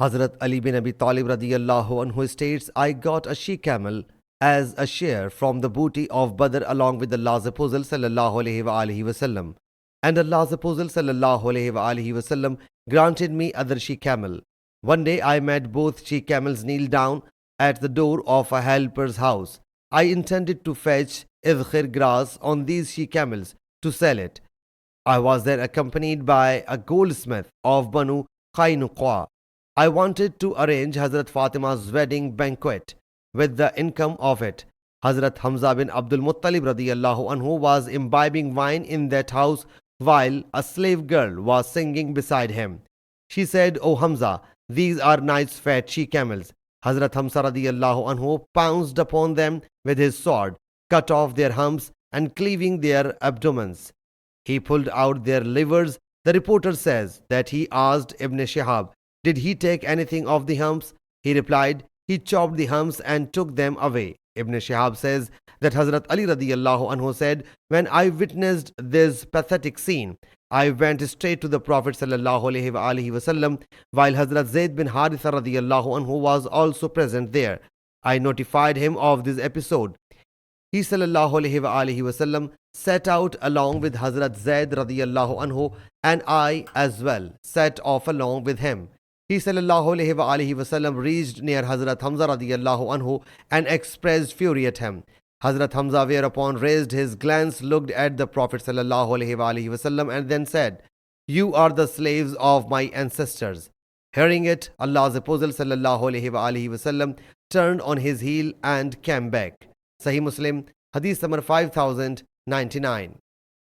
Hazrat Ali bin Abi Talib radiyallahu anhu states, I got a she-camel as a share from the booty of Badr along with Allah's Apostle sallallahu alaihi wasallam. And Allah's Apostle sallallahu alaihi wasallam granted me other she-camel. One day I met both she-camels kneel down at the door of a helper's house. I intended to fetch idkhir grass on these she-camels to sell it. I was then accompanied by a goldsmith of Banu Qaynuqa. I wanted to arrange Hazrat Fatima's wedding banquet with the income of it. Hazrat Hamza bin Abdul Muttalib radiyallahu anhu was imbibing wine in that house while a slave girl was singing beside him. She said, O Hamza, these are nice fat she-camels. Hazrat Hamza radiyallahu anhu pounced upon them with his sword, cut off their humps and cleaving their abdomens. He pulled out their livers. The reporter says that he asked Ibn Shihab, did he take anything of the humps? He replied, he chopped the humps and took them away. Ibn Shihab says that Hazrat Ali radiyallahu anhu said, when I witnessed this pathetic scene, I went straight to the Prophet sallallahu alaihi wasallam while Hazrat Zayd bin Haritha radiyallahu anhu was also present there. I notified him of this episode. He sallallahu alaihi wasallam set out along with Hazrat Zayd radiyallahu anhu, and I as well set off along with him. He sallallahu alaihi wasallam reached near Hazrat Hamza radiyallahu anhu and expressed fury at him. Hazrat Hamza whereupon raised his glance, looked at the Prophet sallallahu alaihi wasallam and then said, you are the slaves of my ancestors. Hearing it, Allah's Apostle sallallahu alaihi wasallam turned on his heel and came back. Sahih Muslim Hadees number 5099.